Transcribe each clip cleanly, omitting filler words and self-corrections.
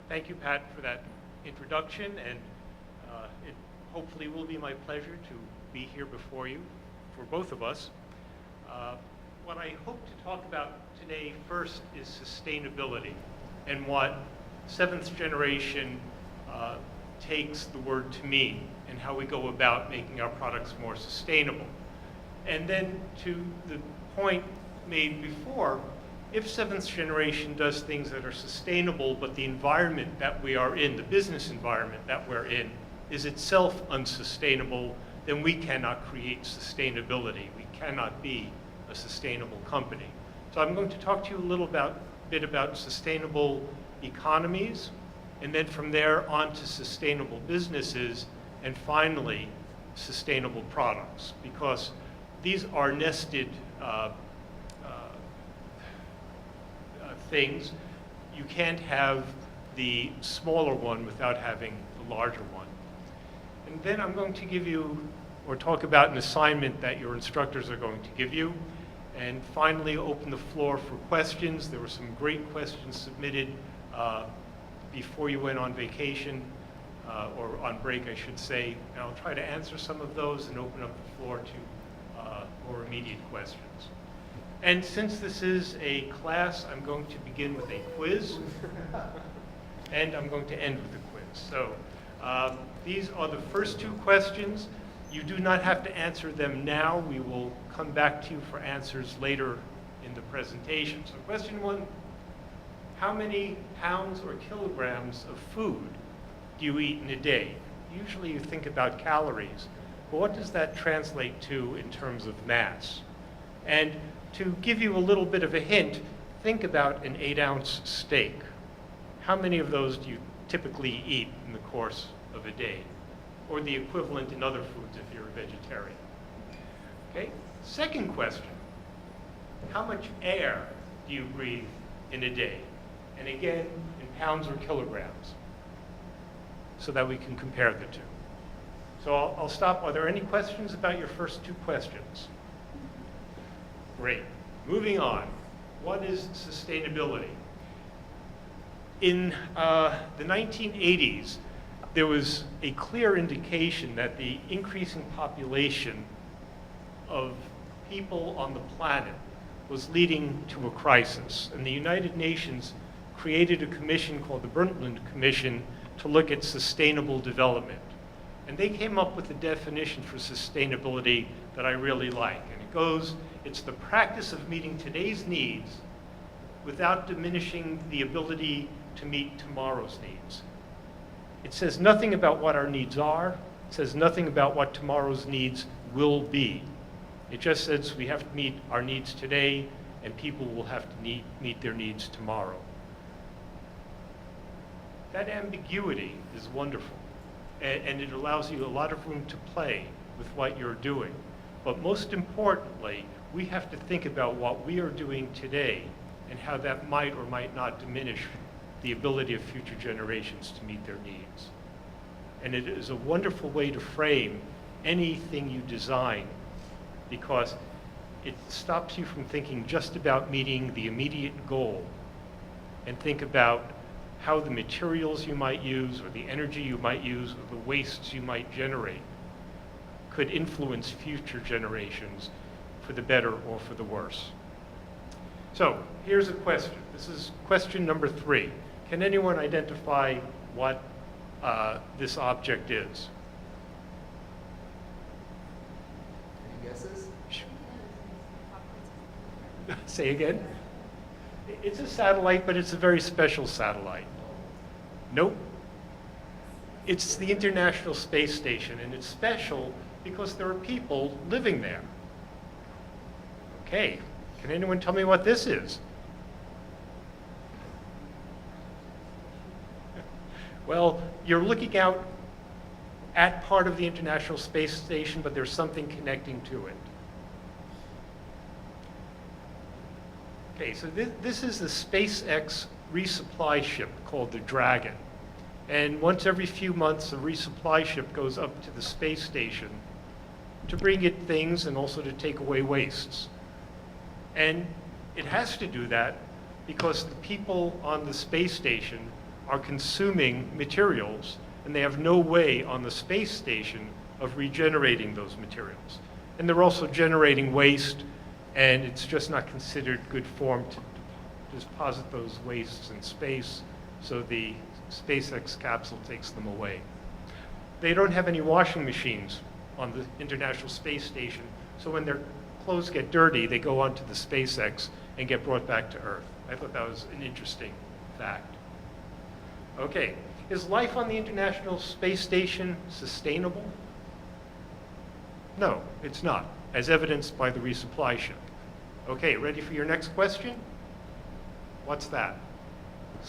Thank you, Pat, for that introduction, and it hopefully will be my pleasure to be here before you, for both of us. What I hope to talk about today first is sustainability, and what seventh generation takes the word to mean, and how we go about making our products more sustainable. And then to the point made before, if seventh generation does things that are sustainable, but the environment that we are in, the business environment that we're in, is itself unsustainable, then we cannot create sustainability. We cannot be a sustainable company. So I'm going to talk to you a little bit about sustainable economies, and then from there on to sustainable businesses, and finally, sustainable products, because these are nested things. You can't have the smaller one without having the larger one. And then I'm going to give you, or talk about an assignment that your instructors are going to give you. And finally, open the floor for questions. There were some great questions submitted before you went on vacation, or on break, I should say. And I'll try to answer some of those and open up the floor to more immediate questions. And since this is a class, I'm going to begin with a quiz, and I'm going to end with a quiz. So these are the first two questions. You do not have to answer them now. We will come back to you for answers later in the presentation. So question one, how many pounds or kilograms of food do you eat in a day? Usually you think about calories, but what does that translate to in terms of mass? And to give you a little bit of a hint, think about an 8-ounce steak. How many of those do you typically eat in the course of a day? Or the equivalent in other foods if you're a vegetarian. Okay, second question, how much air do you breathe in a day? And again, in pounds or kilograms, so that we can compare the two. So I'll stop. Are there any questions about your first two questions? Great. Moving on. What is sustainability? In the 1980s, there was a clear indication that the increasing population of people on the planet was leading to a crisis. And the United Nations created a commission called the Brundtland Commission to look at sustainable development. And they came up with a definition for sustainability that I really like. And it goes, it's the practice of meeting today's needs without diminishing the ability to meet tomorrow's needs. It says nothing about what our needs are. It says nothing about what tomorrow's needs will be. It just says we have to meet our needs today, and people will have to meet their needs tomorrow. That ambiguity is wonderful, and it allows you a lot of room to play with what you're doing. But most importantly, we have to think about what we are doing today and how that might or might not diminish the ability of future generations to meet their needs. And it is a wonderful way to frame anything you design, because it stops you from thinking just about meeting the immediate goal, and think about how the materials you might use, or the energy you might use, or the wastes you might generate could influence future generations for the better or for the worse. So here's a question. This is question number 3. Can anyone identify what this object is? Any guesses? Say again? It's a satellite, but it's a very special satellite. Nope. It's the International Space Station, and it's special because there are people living there. Okay, can anyone tell me what this is? Well, you're looking out at part of the International Space Station, but there's something connecting to it. Okay, so this is the SpaceX resupply ship called the Dragon. And once every few months, a resupply ship goes up to the space station to bring it things and also to take away wastes. And it has to do that because the people on the space station are consuming materials, and they have no way on the space station of regenerating those materials. And they're also generating waste, and it's just not considered good form to deposit those wastes in space, so the SpaceX capsule takes them away. They don't have any washing machines on the International Space Station, so when their clothes get dirty, they go onto the SpaceX and get brought back to Earth. I thought that was an interesting fact. Okay, is life on the International Space Station sustainable? No, it's not, as evidenced by the resupply ship. Okay, ready for your next question? What's that?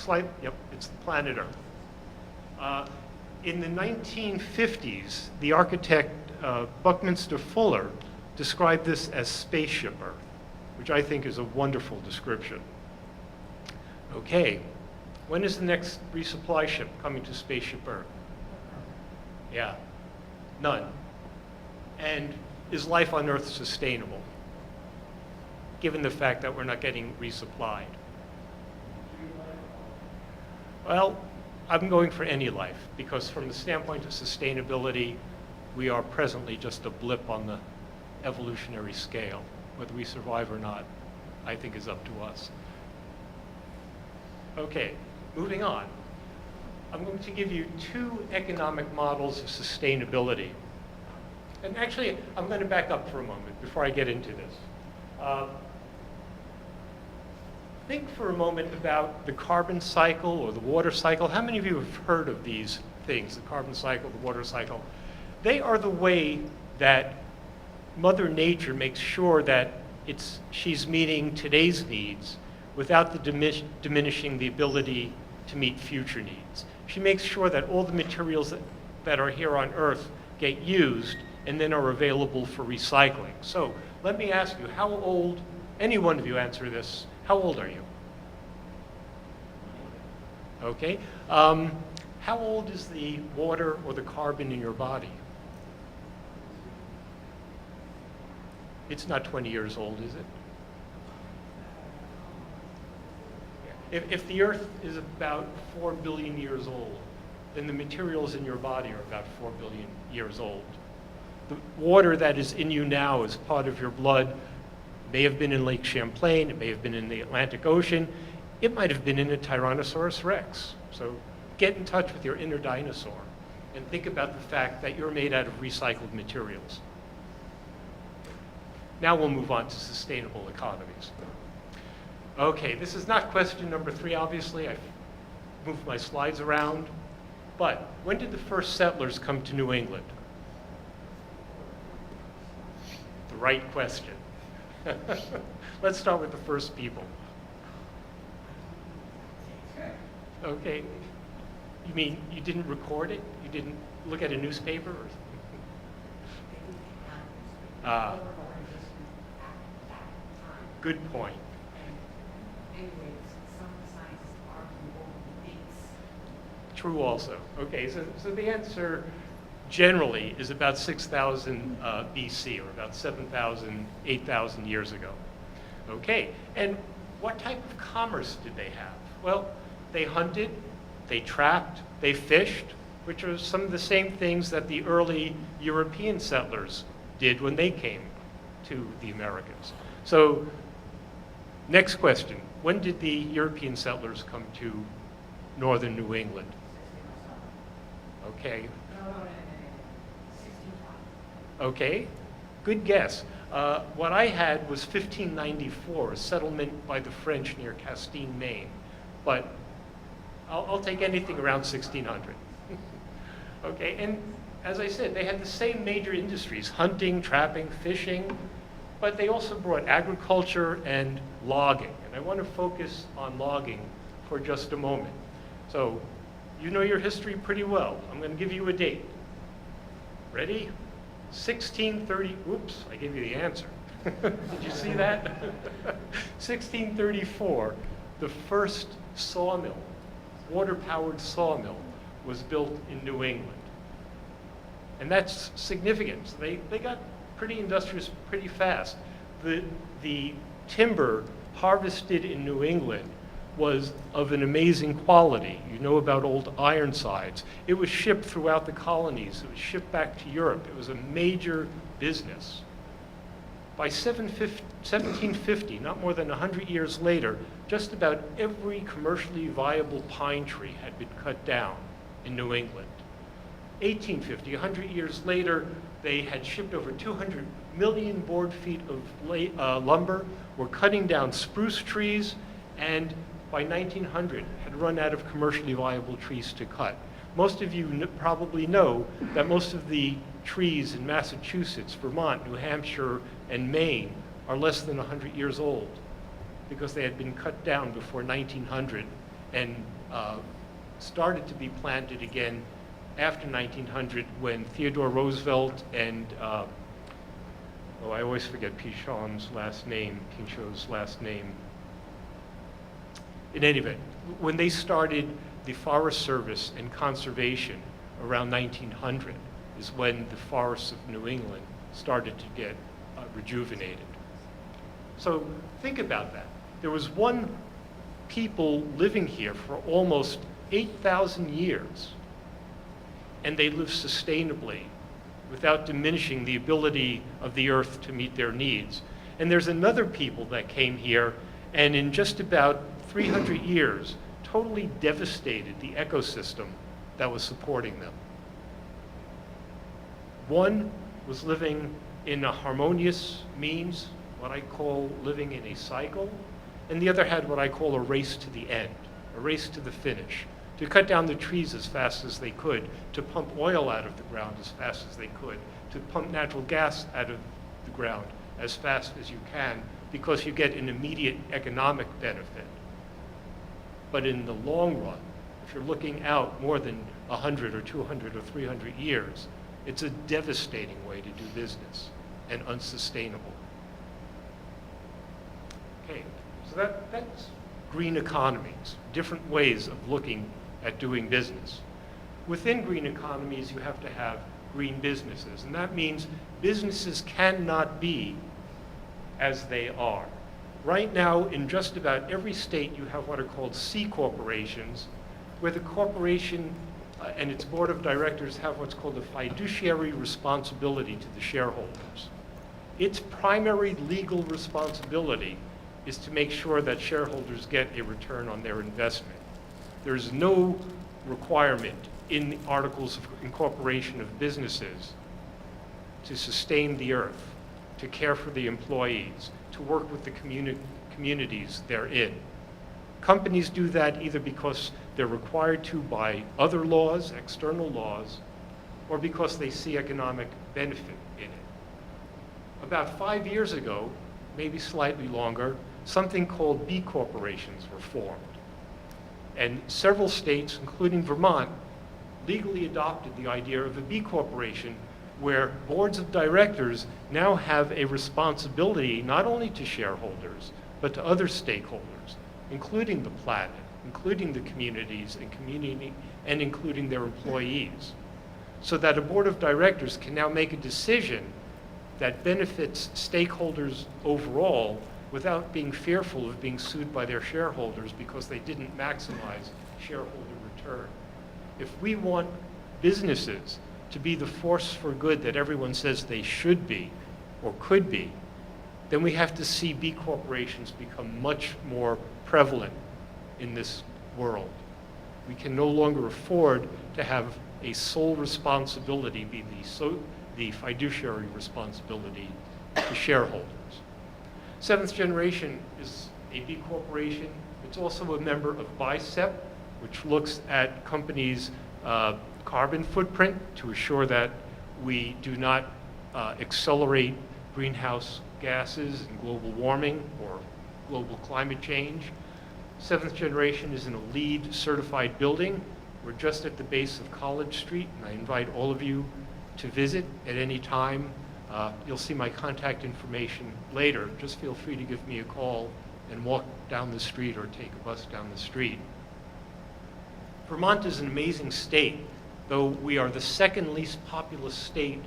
Yep, it's the planet Earth. In the 1950s, the architect Buckminster Fuller described this as Spaceship Earth, which I think is a wonderful description. Okay, when is the next resupply ship coming to Spaceship Earth? Yeah, none. And is life on Earth sustainable, given the fact that we're not getting resupplied? Well, I'm going for any life, because from the standpoint of sustainability, we are presently just a blip on the evolutionary scale. Whether we survive or not, I think is up to us. Okay, moving on. I'm going to give you two economic models of sustainability. And actually, I'm going to back up for a moment before I get into this. Think for a moment about the carbon cycle or the water cycle. How many of you have heard of these things, the carbon cycle, the water cycle? They are the way that Mother Nature makes sure that she's meeting today's needs without the diminishing the ability to meet future needs. She makes sure that all the materials that are here on Earth get used and then are available for recycling. So let me ask you, how old, any one of you answer this, how old are you? Okay. How old is the water or the carbon in your body? It's not 20 years old, is it? If the Earth is about 4 billion years old, then the materials in your body are about 4 billion years old. The water that is in you now as part of your blood may have been in Lake Champlain, it may have been in the Atlantic Ocean, it might have been in a Tyrannosaurus Rex. So get in touch with your inner dinosaur and think about the fact that you're made out of recycled materials. Now we'll move on to sustainable economies. Okay, this is not question number 3, obviously. I've moved my slides around. But when did the first settlers come to New England? The right question. Let's start with the first people. Okay, you mean you didn't record it? You didn't look at a newspaper? Good point. True also. Okay, so the answer generally is about 6,000 BC, or about 7,000, 8,000 years ago. Okay, and what type of commerce did they have? Well, they hunted, they trapped, they fished, which are some of the same things that the early European settlers did when they came to the Americas. So, next question. When did the European settlers come to northern New England? Okay. Okay, good guess. What I had was 1594, a settlement by the French near Castine, Maine. But I'll take anything around 1600. Okay, and as I said, they had the same major industries, hunting, trapping, fishing, but they also brought agriculture and logging. And I want to focus on logging for just a moment. So you know your history pretty well. I'm going to give you a date. Ready? 1630, oops, I gave you the answer. Did you see that? 1634, the first sawmill, water-powered sawmill, was built in New England. And that's significant. So they got pretty industrious pretty fast. The timber harvested in New England was of an amazing quality. You know about old Ironsides. It was shipped throughout the colonies. It was shipped back to Europe. It was a major business. By 1750, not more than 100 years later, just about every commercially viable pine tree had been cut down in New England. 1850, 100 years later, they had shipped over 200 million board feet of lumber, were cutting down spruce trees, and by 1900 had run out of commercially viable trees to cut. Most of you probably know that most of the trees in Massachusetts, Vermont, New Hampshire, and Maine are less than 100 years old because they had been cut down before 1900 and started to be planted again after 1900 when Theodore Roosevelt and, I always forget Pinchot's last name. In any event, when they started the Forest Service and conservation around 1900 is when the forests of New England started to get rejuvenated. So think about that. There was one people living here for almost 8,000 years, and they lived sustainably without diminishing the ability of the earth to meet their needs. And there's another people that came here, and in just about 300 years, totally devastated the ecosystem that was supporting them. One was living in a harmonious means, what I call living in a cycle, and the other had what I call a race to the end, a race to the finish, to cut down the trees as fast as they could, to pump oil out of the ground as fast as they could, to pump natural gas out of the ground as fast as you can, because you get an immediate economic benefit. But in the long run, if you're looking out more than 100 or 200 or 300 years, it's a devastating way to do business and unsustainable. Okay, so that's green economies, different ways of looking at doing business. Within green economies, you have to have green businesses, and that means businesses cannot be as they are. Right now, in just about every state, you have what are called C corporations, where the corporation and its board of directors have what's called a fiduciary responsibility to the shareholders. Its primary legal responsibility is to make sure that shareholders get a return on their investment. There's no requirement in the articles of incorporation of businesses to sustain the earth, to care for the employees, to work with the communities they're in. Companies do that either because they're required to by other laws, external laws, or because they see economic benefit in it. About 5 years ago, maybe slightly longer, something called B corporations were formed. And several states, including Vermont, legally adopted the idea of a B corporation where boards of directors now have a responsibility not only to shareholders, but to other stakeholders, including the planet, including the communities and including their employees. So that a board of directors can now make a decision that benefits stakeholders overall without being fearful of being sued by their shareholders because they didn't maximize shareholder return. If we want businesses to be the force for good that everyone says they should be or could be, then we have to see B corporations become much more prevalent in this world. We can no longer afford to have a sole responsibility be the fiduciary responsibility to shareholders. Seventh Generation is a B corporation. It's also a member of BICEP, which looks at companies' carbon footprint to assure that we do not accelerate greenhouse gases and global warming or global climate change. Seventh Generation is in a LEED certified building. We're just at the base of College Street, and I invite all of you to visit at any time. You'll see my contact information later. Just feel free to give me a call and walk down the street or take a bus down the street. Vermont is an amazing state. Though we are the second least populous state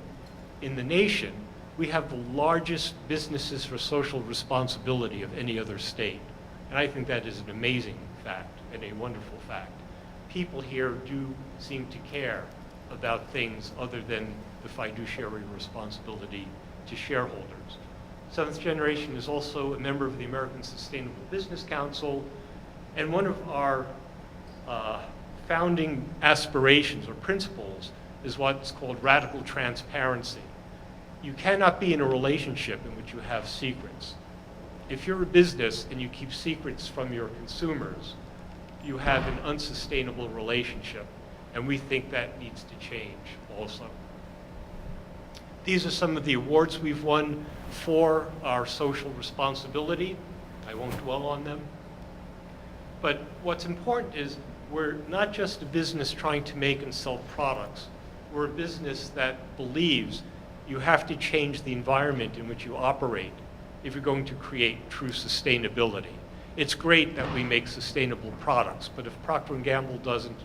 in the nation, we have the largest businesses for social responsibility of any other state. And I think that is an amazing fact, and a wonderful fact. People here do seem to care about things other than the fiduciary responsibility to shareholders. Seventh Generation is also a member of the American Sustainable Business Council, and one of our founding aspirations or principles is what's called radical transparency. You cannot be in a relationship in which you have secrets. If you're a business and you keep secrets from your consumers, you have an unsustainable relationship, and we think that needs to change also. These are some of the awards we've won for our social responsibility. I won't dwell on them. But what's important is we're not just a business trying to make and sell products. We're a business that believes you have to change the environment in which you operate if you're going to create true sustainability. It's great that we make sustainable products, but if Procter & Gamble doesn't,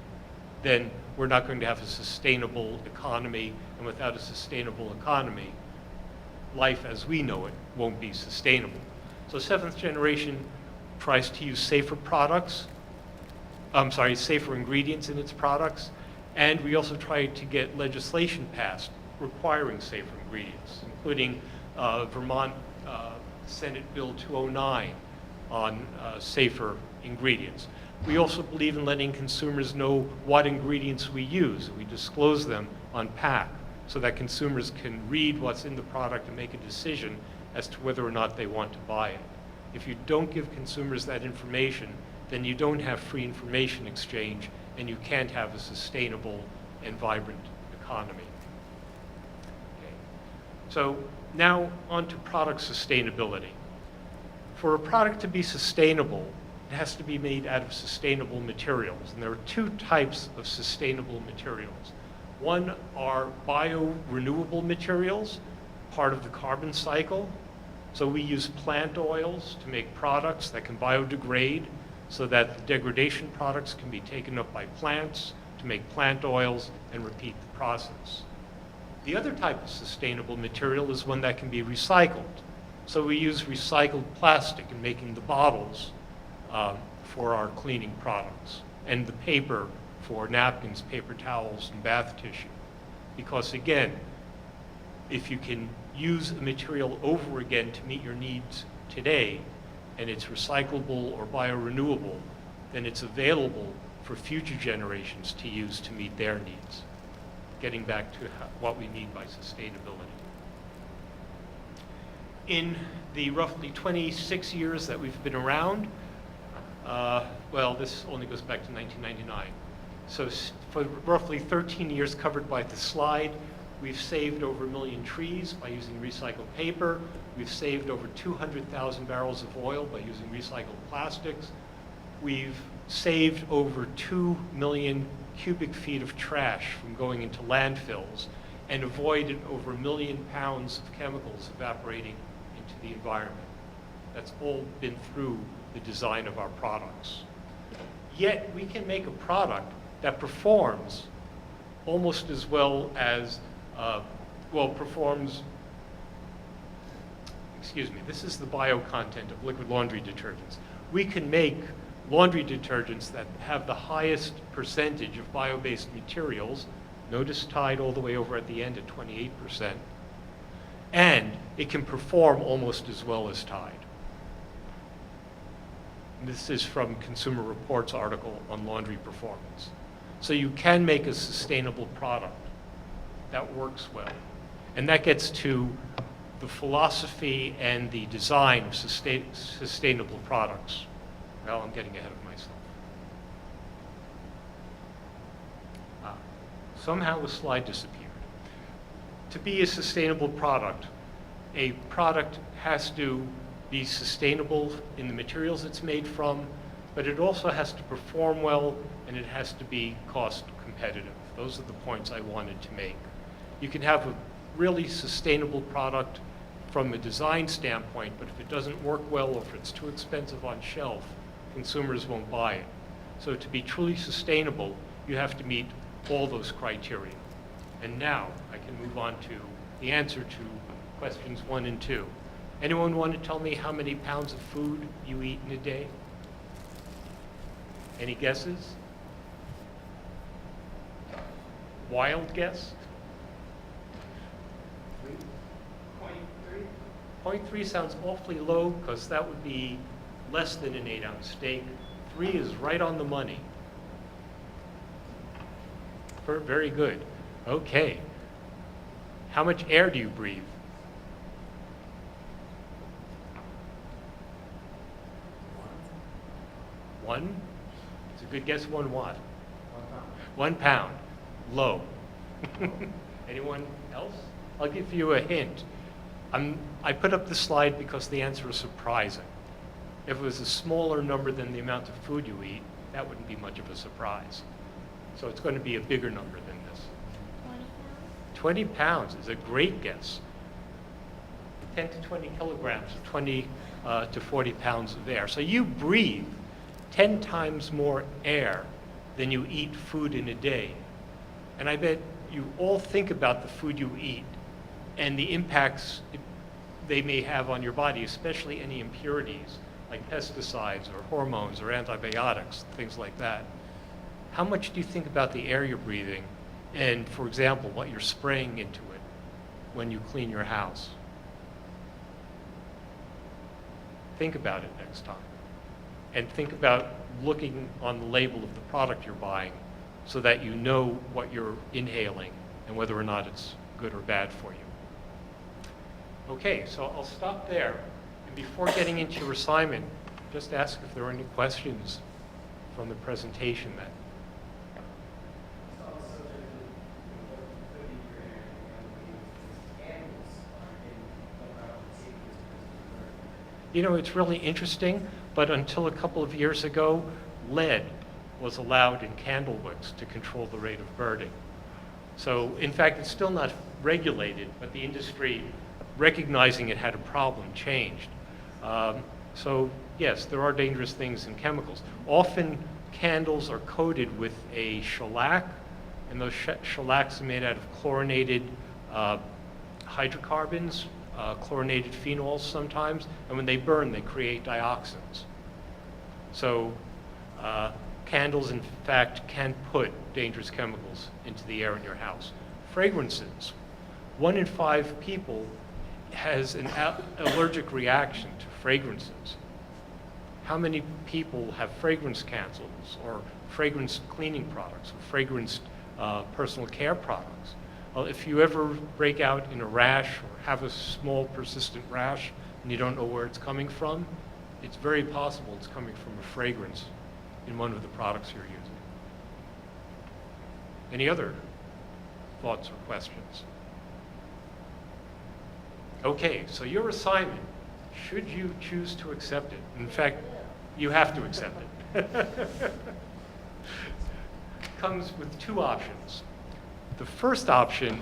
then we're not going to have a sustainable economy, and without a sustainable economy, life as we know it won't be sustainable. So Seventh Generation tries to use safer ingredients in its products, and we also try to get legislation passed requiring safer ingredients, including Vermont Senate Bill 209 on safer ingredients. We also believe in letting consumers know what ingredients we use. We disclose them on pack so that consumers can read what's in the product and make a decision as to whether or not they want to buy it. If you don't give consumers that information, then you don't have free information exchange, and you can't have a sustainable and vibrant economy. Okay. So now on to product sustainability. For a product to be sustainable, it has to be made out of sustainable materials. And there are two types of sustainable materials. One are bio-renewable materials, part of the carbon cycle. So we use plant oils to make products that can biodegrade so that the degradation products can be taken up by plants to make plant oils and repeat the process. The other type of sustainable material is one that can be recycled. So we use recycled plastic in making the bottles for our cleaning products, and the paper for napkins, paper towels, and bath tissue. Because again, if you can use a material over again to meet your needs today, and it's recyclable or biorenewable, then it's available for future generations to use to meet their needs. Getting back to what we mean by sustainability. In the roughly 26 years that we've been around, well, this only goes back to 1999. So for roughly 13 years covered by the slide, we've saved over 1 million trees by using recycled paper. We've saved over 200,000 barrels of oil by using recycled plastics. We've saved over 2 million cubic feet of trash from going into landfills and avoided over 1 million pounds of chemicals evaporating into the environment. That's all been through the design of our products. Yet we can make a product that performs almost as well as, this is the bio content of liquid laundry detergents. We can make laundry detergents that have the highest percentage of bio-based materials, notice Tide all the way over at the end at 28%, and it can perform almost as well as Tide. This is from Consumer Reports article on laundry performance. So you can make a sustainable product that works well. And that gets to the philosophy and the design of sustainable products. Well, I'm getting ahead of myself. Somehow the slide disappeared. To be a sustainable product, a product has to be sustainable in the materials it's made from, but it also has to perform well, and it has to be cost competitive. Those are the points I wanted to make. You can have a really sustainable product from a design standpoint, but if it doesn't work well or if it's too expensive on shelf, consumers won't buy it. So to be truly sustainable, you have to meet all those criteria. And now I can move on to the answer to questions 1 and 2. Anyone want to tell me how many pounds of food you eat in a day? Any guesses? Wild guess? 3.3? 0.3 sounds awfully low because that would be less than an 8-ounce steak. 3 is right on the money. Very good. Okay. How much air do you breathe? 1? It's a good guess. 1 what? 1 pound. 1 pound. Low. Anyone else? I'll give you a hint. I put up the slide because the answer is surprising. If it was a smaller number than the amount of food you eat, that wouldn't be much of a surprise. So it's going to be a bigger number than this. 20 pounds is a great guess. 10 to 20 kilograms, 20 to 40 pounds of air. So you breathe 10 times more air than you eat food in a day. And I bet you all think about the food you eat and the impacts they may have on your body, especially any impurities like pesticides or hormones or antibiotics, things like that. How much do you think about the air you're breathing and, for example, what you're spraying into it when you clean your house? Think about it next time. And think about looking on the label of the product you're buying so that you know what you're inhaling and whether or not it's good or bad for you. Okay, so I'll stop there. And before getting into your assignment, just ask if there are any questions from the presentation that You know, it's really interesting, but until a couple of years ago, lead was allowed in candle wicks to control the rate of burning. So, in fact, it's still not regulated, but the industry, recognizing it had a problem, changed. So, yes, there are dangerous things in chemicals. Often, candles are coated with a shellac, and those shellacs are made out of chlorinated hydrocarbons, chlorinated phenols sometimes, and when they burn, they create dioxins. So candles, in fact, can put dangerous chemicals into the air in your house. Fragrances. 1 in 5 people has an allergic reaction to fragrances. How many people have fragrance candles or fragrance cleaning products or fragrance personal care products? Well, if you ever break out in a rash or have a small persistent rash and you don't know where it's coming from, it's very possible it's coming from a fragrance in one of the products you're using. Any other thoughts or questions? Okay, so your assignment, should you choose to accept it, in fact, you have to accept it, comes with 2 options. The first option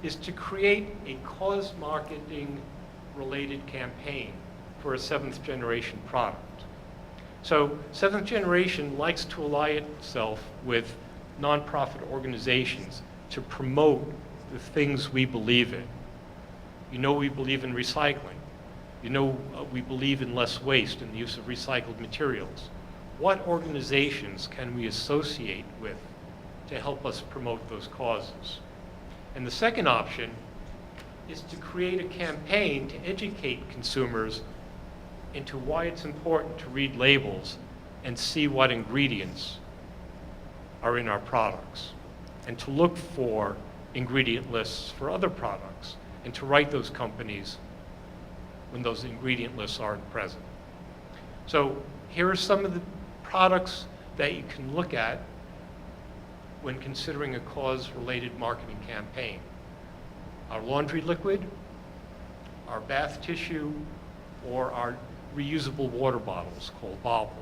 is to create a cause marketing related campaign for a 7th generation product. So 7th generation likes to ally itself with nonprofit organizations to promote the things we believe in. You know we believe in recycling. You know we believe in less waste and the use of recycled materials. What organizations can we associate with to help us promote those causes? And the second option is to create a campaign to educate consumers into why it's important to read labels and see what ingredients are in our products, and to look for ingredient lists for other products, and to write those companies when those ingredient lists aren't present. So here are some of the products that you can look at when considering a cause-related marketing campaign. Our laundry liquid, our bath tissue, or our reusable water bottles called Bobble.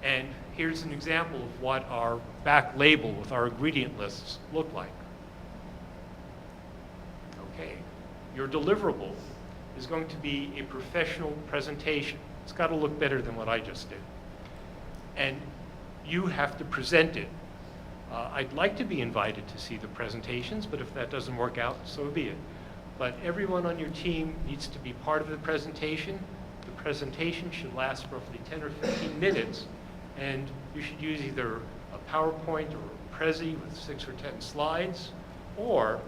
And here's an example of what our back label with our ingredient lists look like. Okay, your deliverable is going to be a professional presentation. It's got to look better than what I just did. And you have to present it. I'd like to be invited to see the presentations, but if that doesn't work out, so be it. But everyone on your team needs to be part of the presentation. The presentation should last roughly 10 or 15 minutes, and you should use either a PowerPoint or a Prezi with 6 or 10 slides, or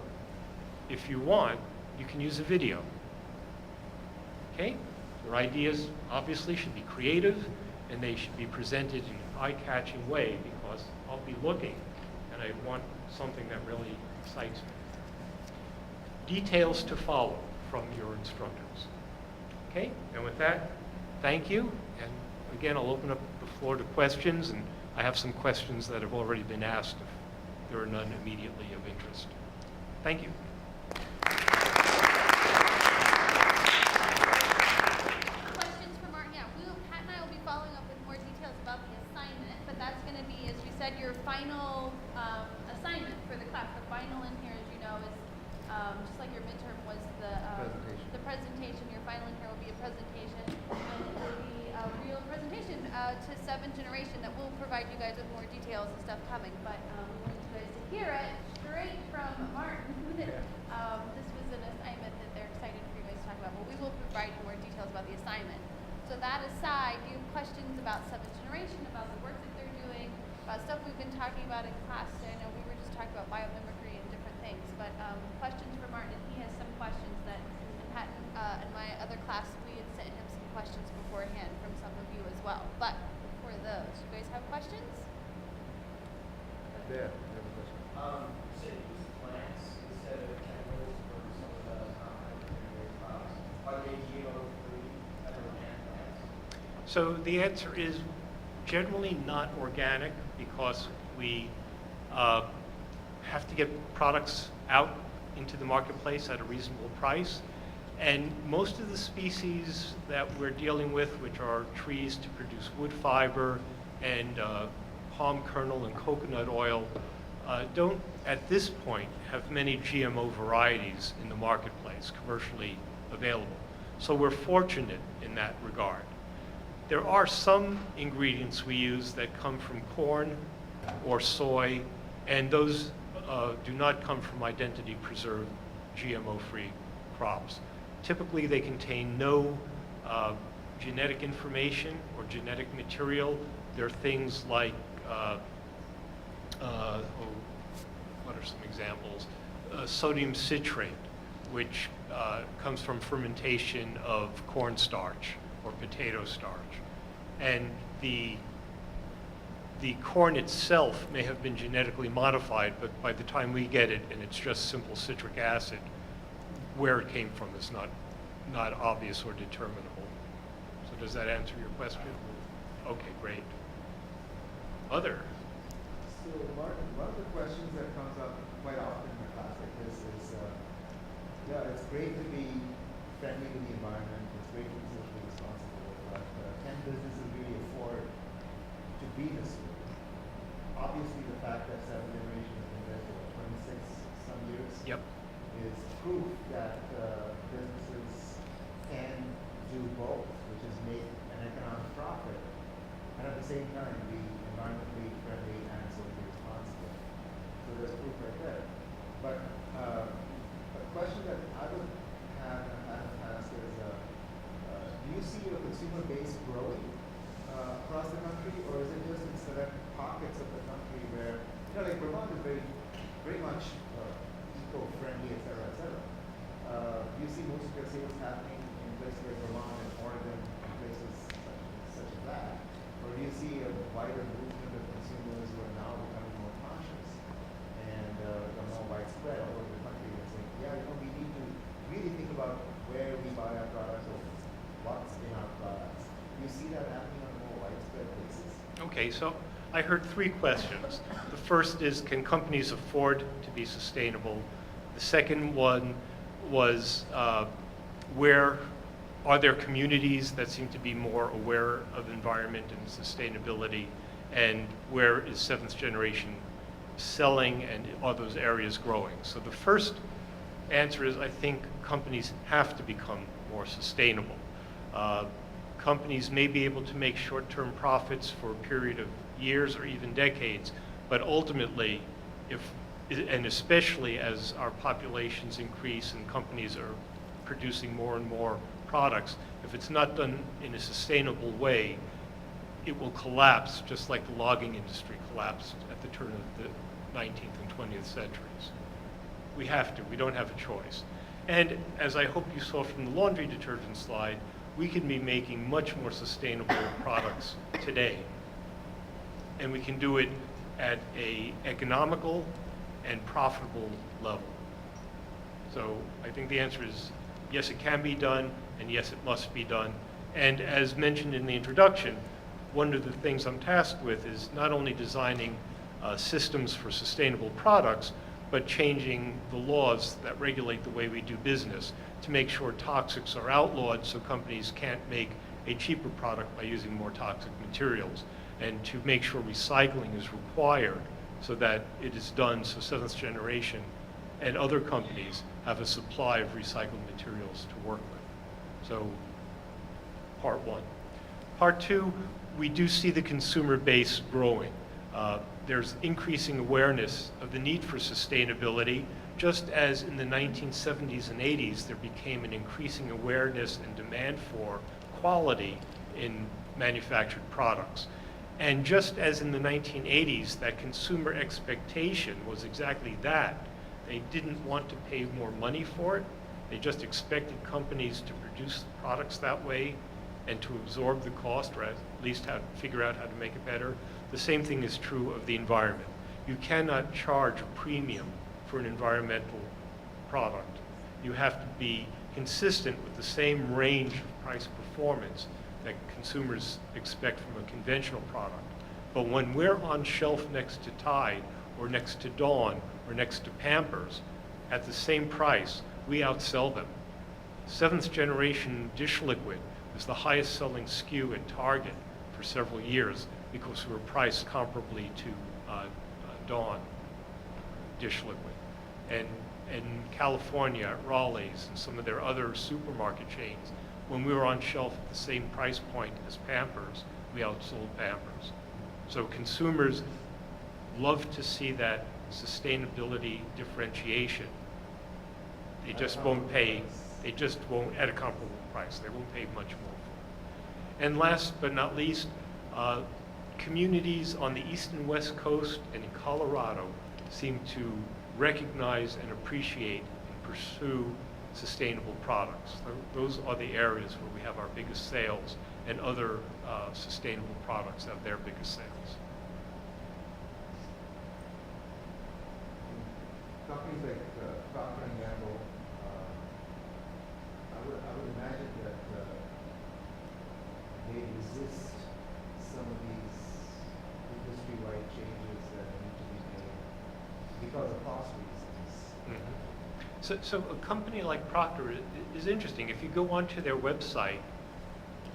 if you want, you can use a video. Okay? Your ideas obviously should be creative, and they should be presented in an eye-catching way, because I'll be looking and I want something that really excites me. Details to follow from your instructors. Okay? And with that, thank you. And again, I'll open up the floor to questions, and I have some questions that have already been asked if there are none immediately of interest. Thank you. Questions for Martin? Yeah, Pat and I will be following up with more details about the assignment, but that's going to be, as you said, your final assignment for the class. The final in here, as you know, is just like your midterm was the presentation. Your final in here will be a presentation, and it will be a real presentation to 7th generation that will provide you guys with more details and stuff coming. But we wanted you guys to hear it straight from Martin. This was an assignment that they're excited for you guys to talk about, but we will provide more details about the assignment. So that aside, do you have questions about 7th generation, about the work that they're doing, about stuff we've been talking about in class? I know we were just talking about biomimicry and different things, but questions for Martin, and he has some questions that, and Pat in my other class, we had sent him some questions beforehand from some of you as well. But before those, you guys have questions? There, I have a question. You said use plants instead of chemicals for some of the compound crops. Are they GMO-free federal land plants? So the answer is generally not organic, because we have to get products out into the marketplace at a reasonable price. And most of the species that we're dealing with, which are trees to produce wood fiber and palm kernel and coconut oil, don't at this point have many GMO varieties in the marketplace commercially available. So we're fortunate in that regard. There are some ingredients we use that come from corn or soy, and those do not come from identity preserved GMO-free crops. Typically, they contain no genetic information or genetic material. There are things like, what are some examples? Sodium citrate, which comes from fermentation of cornstarch or potato starch. And the corn itself may have been genetically modified, but by the time we get it and it's just simple citric acid, where it came from is not obvious or determinable. So does that answer your question? Okay, great. Other? So, Martin, one of the questions that comes up quite often in a class like this is, yeah, it's great to be friendly to the environment, it's great to be socially responsible, but can businesses really afford to be this way? Obviously, the fact that 7th generation has been there for 26 some years Yep. is proof that businesses can do both, which is make an economic profit and at the same time be environmentally friendly and socially responsible. So there's proof right there. But a question that I would have and have asked is, do you see your consumer base growing across the country, or is it just in select pockets of the country where, like Vermont is very much eco-friendly, et cetera, et cetera. Do you see most of your sales happening in places like Vermont and Oregon and places such as that? Or do you see a wider movement of consumers who are now becoming more conscious and are more widespread all over the country and saying, yeah, we need to really think about where we buy our products or what's in our products. Do you see that happening on a more widespread basis? Okay, so I heard 3 questions. The first is, can companies afford to be sustainable? The second one was, where are there communities that seem to be more aware of environment and sustainability? And where is 7th generation selling, and are those areas growing? So the first answer is, I think companies have to become more sustainable. Companies may be able to make short-term profits for a period of years or even decades, but ultimately, and especially as our populations increase and companies are producing more and more products, if it's not done in a sustainable way, it will collapse just like the logging industry collapsed at the turn of the 19th and 20th centuries. We have to. We don't have a choice. And as I hope you saw from the laundry detergent slide, we can be making much more sustainable products today. And we can do it at an economical and profitable level. So I think the answer is yes, it can be done, and yes, it must be done. And as mentioned in the introduction, one of the things I'm tasked with is not only designing systems for sustainable products, but changing the laws that regulate the way we do business to make sure toxics are outlawed so companies can't make a cheaper product by using more toxic materials, and to make sure recycling is required so that it is done so seventh generation and other companies have a supply of recycled materials to work with. So, part one. Part two, we do see the consumer base growing. There's increasing awareness of the need for sustainability, just as in the 1970s and 80s there became an increasing awareness and demand for quality in manufactured products. And just as in the 1980s, that consumer expectation was exactly that. They didn't want to pay more money for it. They just expected companies to produce products that way and to absorb the cost, or at least figure out how to make it better. The same thing is true of the environment. You cannot charge a premium for an environmental product. You have to be consistent with the same range of price performance that consumers expect from a conventional product. But when we're on shelf next to Tide, or next to Dawn, or next to Pampers, at the same price, we outsell them. Seventh generation dish liquid was the highest selling SKU at Target for several years because we were priced comparably to Dawn dish liquid. And in California, at Raleigh's and some of their other supermarket chains, when we were on shelf at the same price point as Pampers, we outsold Pampers. So consumers love to see that sustainability differentiation. They just won't pay, they just won't, at a comparable price, they won't pay much more for it. And last but not least, communities on the east and west coast and in Colorado seem to recognize and appreciate and pursue sustainable products. Those are the areas where we have our biggest sales, and other sustainable products have their biggest sales. Companies like Procter & Gamble, I would imagine that they resist some of these industry-wide changes that need to be made because of cost reasons. Mm-hmm. So a company like Procter is interesting. If you go onto their website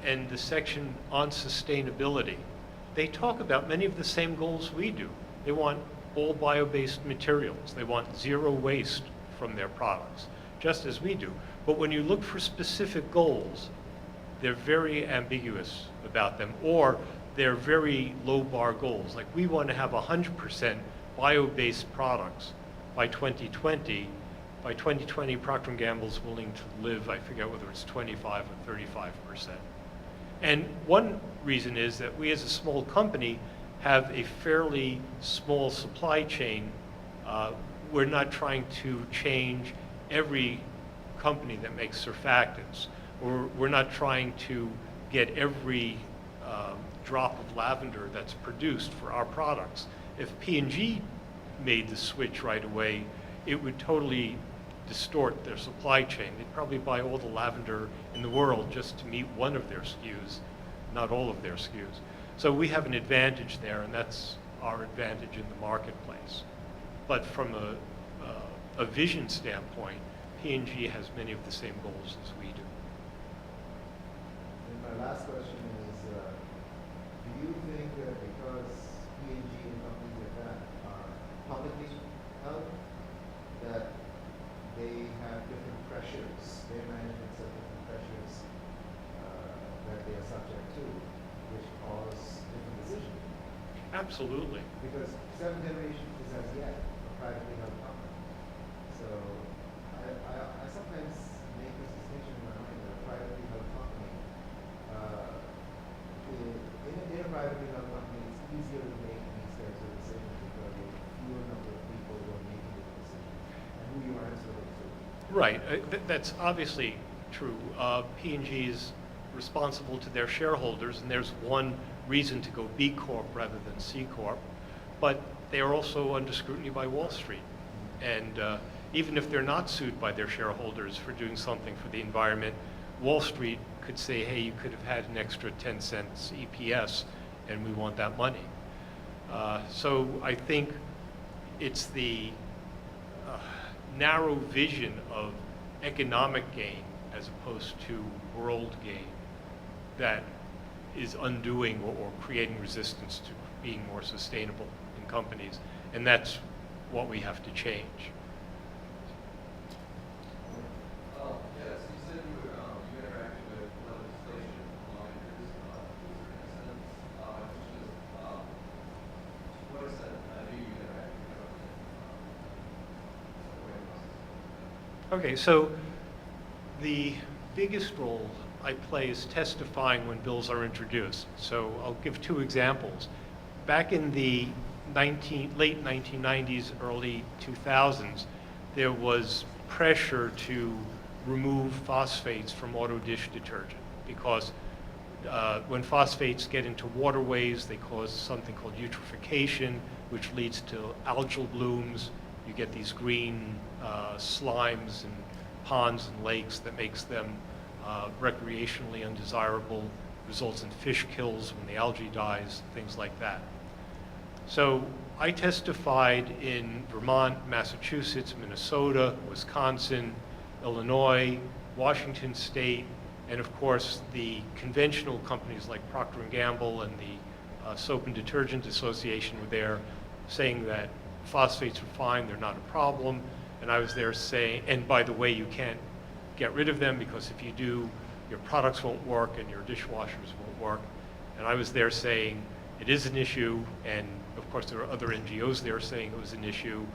and the section on sustainability, they talk about many of the same goals we do. They want all bio-based materials. They want zero waste from their products, just as we do. But when you look for specific goals, they're very ambiguous about them, or they're very low bar goals. Like, we want to have 100% bio-based products by 2020. By 2020, Procter & Gamble's willing to live, I forget whether it's 25 or 35%. And one reason is that we as a small company have a fairly small supply chain. We're not trying to change every company that makes surfactants, or we're not trying to get every drop of lavender that's produced for our products. If P&G made the switch right away, it would totally distort their supply chain. They'd probably buy all the lavender in the world just to meet one of their SKUs, not all of their SKUs. So we have an advantage there, and that's our advantage in the marketplace. But from a vision standpoint, P&G has many of the same goals as we do. And my last question is, do you think that because P&G and companies like that are publicly held, that they have different pressures, their managements have different pressures that they are subject to, which cause different decisions? Absolutely. Because seventh generation is as yet a privately held company. So I sometimes make this distinction in my mind that a privately easier to make these types of decisions because there are fewer number of people who are making the decisions and who you are answerable to. Right, that's obviously true. P&G is responsible to their shareholders, and there's one reason to go B Corp rather than C Corp, but they are also under scrutiny by Wall Street. And even if they're not sued by their shareholders for doing something for the environment, Wall Street could say, hey, you could have had an extra 10 cents EPS, and we want that money. So I think it's the narrow vision of economic gain as opposed to world gain that is undoing or creating resistance to being more sustainable in companies. And that's what we have to change. Yes, you said you interacted with legislation lawmakers to a certain extent. To what extent do you interact with government? Okay, so the biggest role I play is testifying when bills are introduced. So I'll give two examples. Back in the late 1990s, early 2000s, there was pressure to remove phosphates from auto dish detergent because when phosphates get into waterways, they cause something called eutrophication, which leads to algal blooms. You get these green slimes and ponds and lakes that makes them recreationally undesirable, results in fish kills when the algae dies, things like that. So I testified in Vermont, Massachusetts, Minnesota, Wisconsin, Illinois, Washington State, and of course the conventional companies like Procter & Gamble and the Soap and Detergent Association were there saying that phosphates are fine, they're not a problem. And I was there saying, and by the way, you can't get rid of them because if you do, your products won't work and your dishwashers won't work. And I was there saying it is an issue, and of course there are other NGOs there saying it was an issue.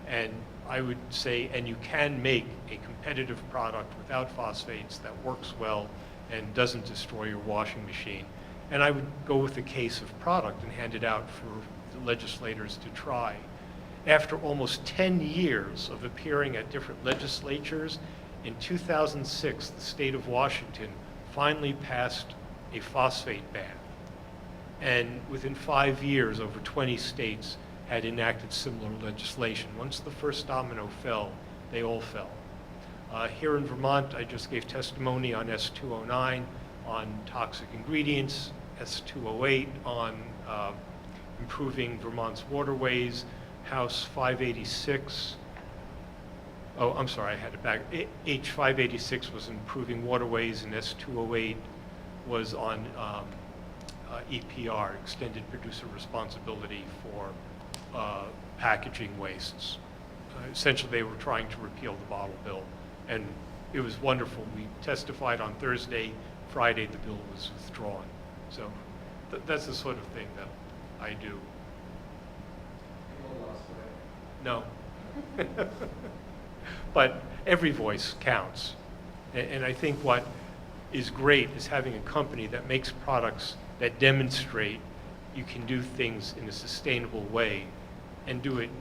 And I would say, and you can make a competitive product without phosphates that works well and doesn't destroy your washing machine. And I would go with a case of product and hand it out for the legislators to try. After almost 10 years of appearing at different legislatures, in 2006, the state of Washington finally passed a phosphate ban. And within 5 years, over 20 states had enacted similar legislation. Once the first domino fell, they all fell. Here in Vermont, I just gave testimony on S209 on toxic ingredients, S208 on improving Vermont's waterways, House 586, oh, I'm sorry, I had it back. H586 was improving waterways, and S208 was on EPR, extended producer responsibility for packaging wastes. Essentially, they were trying to repeal the bottle bill, and it was wonderful. We testified on Thursday. Friday, the bill was withdrawn. So that's the sort of thing that I do. No. But every voice counts. And I think what is great is having a company that makes products that demonstrate you can do things in a sustainable way and do it,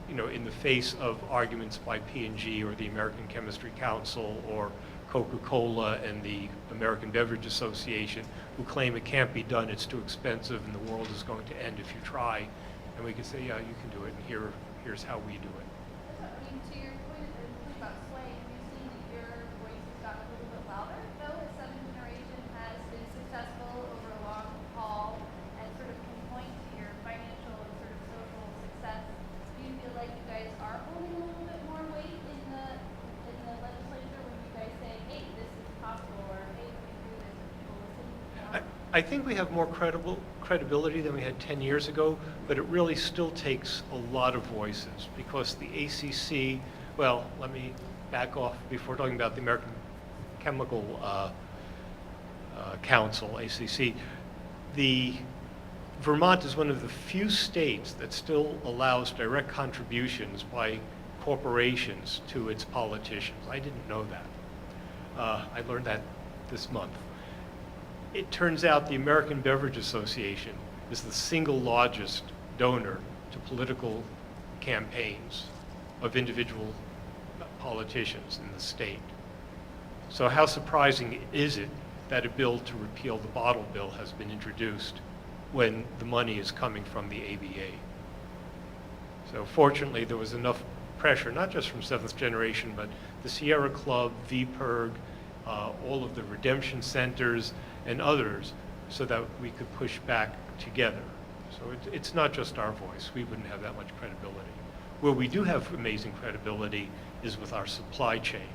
in the face of arguments by P&G or the American Chemistry Council or Coca-Cola and the American Beverage Association, who claim it can't be done, it's too expensive, and the world is going to end if you try. And we can say, yeah, you can do it, and here's how we do it. I mean, to your point about sway, have you seen that your voice has gotten a little bit louder, though, as seventh generation has been successful over a long haul and sort of can point to your financial and sort of social success? Do you feel like you guys are holding a little bit more weight in the legislature when you guys say, hey, this is possible, or hey, we can do this, and people listen more? I think we have more credibility than we had 10 years ago, but it really still takes a lot of voices because the ACC, well, let me back off before talking about the American Chemical Council, ACC. Vermont is one of the few states that still allows direct contributions by corporations to its politicians. I didn't know that. I learned that this month. It turns out the American Beverage Association is the single largest donor to political campaigns of individual politicians in the state. So how surprising is it that a bill to repeal the bottle bill has been introduced when the money is coming from the ABA? So fortunately, there was enough pressure, not just from Seventh Generation, but the Sierra Club, VPIRG, all of the redemption centers, and others, so that we could push back together. So it's not just our voice. We wouldn't have that much credibility. Where we do have amazing credibility is with our supply chain.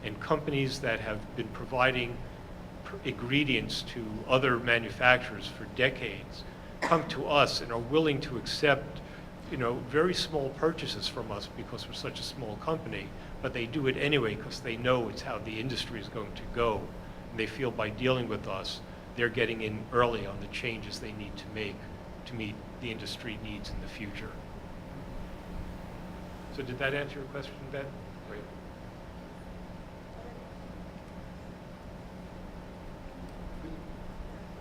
And companies that have been providing ingredients to other manufacturers for decades come to us and are willing to accept, very small purchases from us because we're such a small company, but they do it anyway because they know it's how the industry is going to go. And they feel by dealing with us, they're getting in early on the changes they need to make to meet the industry needs in the future. So did that answer your question, Ben? Great.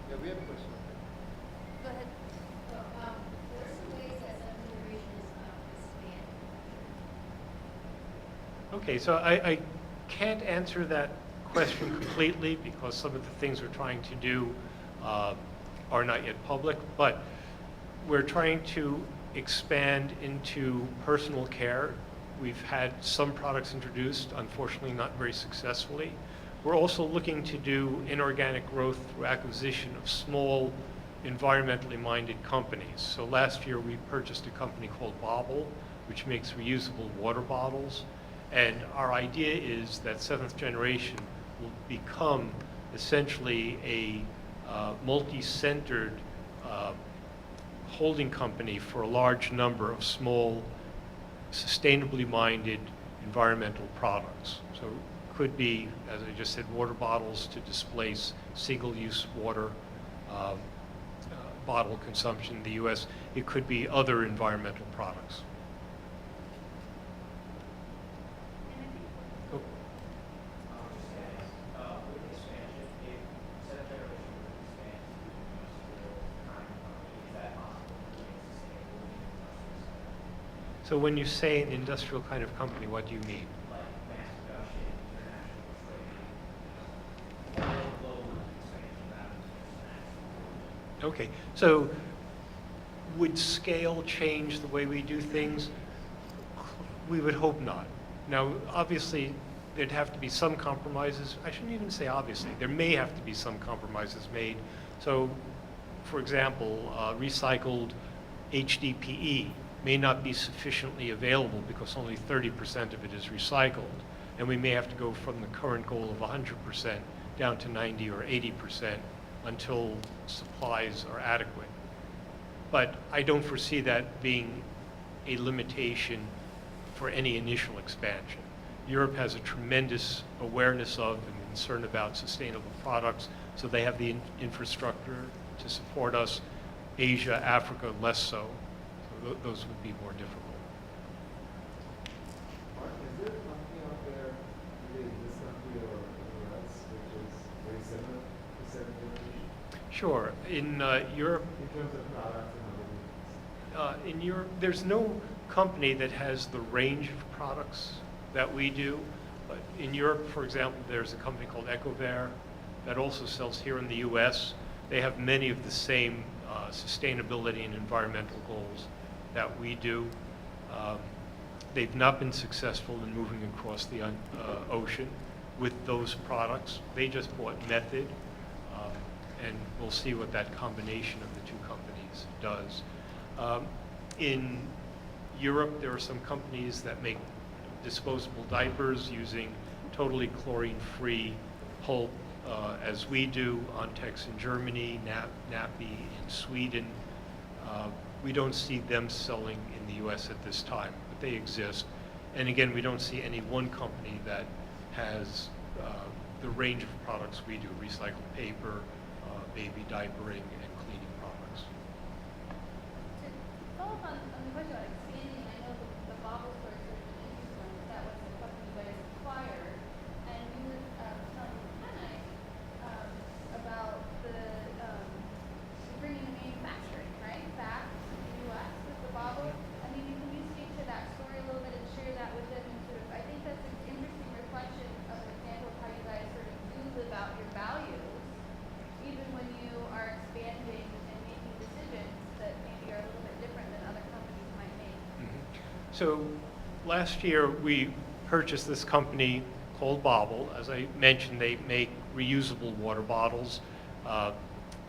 Yeah, we have a question. Go ahead. Well, what are some ways that Seventh Generation is expanding? Okay, so I can't answer that question completely because some of the things we're trying to do are not yet public, but we're trying to expand into personal care. We've had some products introduced, unfortunately not very successfully. We're also looking to do inorganic growth through acquisition of small, environmentally minded companies. So last year we purchased a company called Bobble, which makes reusable water bottles. And our idea is that Seventh Generation will become essentially a multi-centered holding company for a large number of small, sustainably minded environmental products. So it could be, as I just said, water bottles to displace single-use water bottle consumption in the U.S. It could be other environmental products. Oh. Just to ask, with the expansion, if Seventh Generation were to expand to an industrial kind of company, is that possible to remain sustainable in the industrial sector? So when you say an industrial kind of company, what do you mean? Like mass production, international trade, global expansion rather than just national? Okay, so would scale change the way we do things? We would hope not. Now, obviously, there'd have to be some compromises. I shouldn't even say obviously. There may have to be some compromises made. So, for example, recycled HDPE may not be sufficiently available because only 30% of it is recycled. And we may have to go from the current goal of 100% down to 90 or 80% until supplies are adequate. But I don't foresee that being a limitation for any initial expansion. Europe has a tremendous awareness of and concern about sustainable products, so they have the infrastructure to support us. Asia, Africa, less so. So those would be more difficult. Mark, is there a company out there, either in this country or anywhere else, which is very similar to Seventh Generation? Sure. In Europe, In terms of products and other things? in Europe, there's no company that has the range of products that we do. But in Europe, for example, there's a company called Ecover that also sells here in the U.S. They have many of the same sustainability and environmental goals that we do. They've not been successful in moving across the ocean with those products. They just bought Method, and we'll see what that combination of the two companies does. In Europe, there are some companies that make disposable diapers using totally chlorine-free pulp, as we do. Ontex in Germany, Nappy in Sweden. We don't see them selling in the U.S. at this time, but they exist. And again, we don't see any one company that has the range of products we do: recycled paper, baby diapering, and cleaning products. To follow up on the question about expanding, I know the Bobble store is sort of an easy one. That was a company you guys acquired, and you were telling Hannah about the bringing the manufacturing So last year, we purchased this company called Bobble. As I mentioned, they make reusable water bottles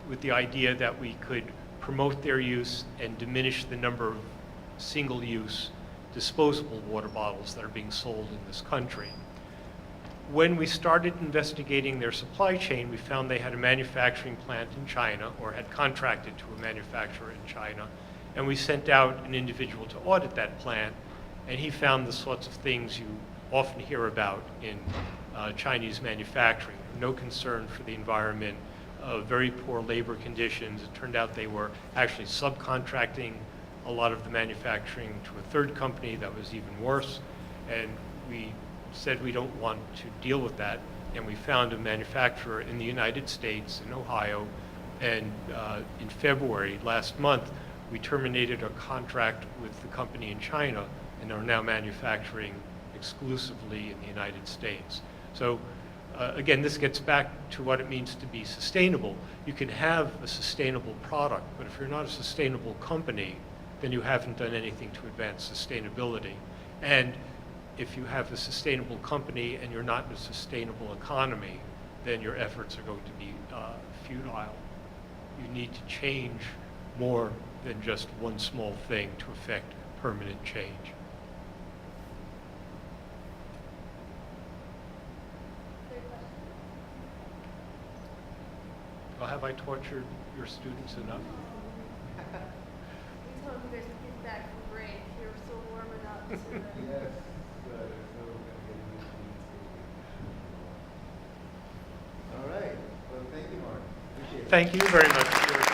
with the idea that we could promote their use and diminish the number of single-use disposable water bottles that are being sold in this country. When we started investigating their supply chain, we found they had a manufacturing plant in China, or had contracted to a manufacturer in China, and we sent out an individual to audit that plant, and he found the sorts of things you often hear about in Chinese manufacturing. No concern for the environment, very poor labor conditions. It turned out they were actually subcontracting a lot of the manufacturing to a third company that was even worse, and we said we don't want to deal with that, and we found a manufacturer in the United States, in Ohio, and in February last month, we terminated a contract with the company in China and are now manufacturing exclusively in the United States. So again, this gets back to what it means to be sustainable. You can have a sustainable product, but if you're not a sustainable company, then you haven't done anything to advance sustainability. And if you have a sustainable company and you're not in a sustainable economy, then your efforts are going to be futile. You need to change more than just one small thing to affect permanent change. Third question? Well, have I tortured your students enough? We told you there's a get back from break. You're still warming up to the. Yes, so we're gonna get into it. All right, well, thank you, Mark. Appreciate it. Thank you very much for your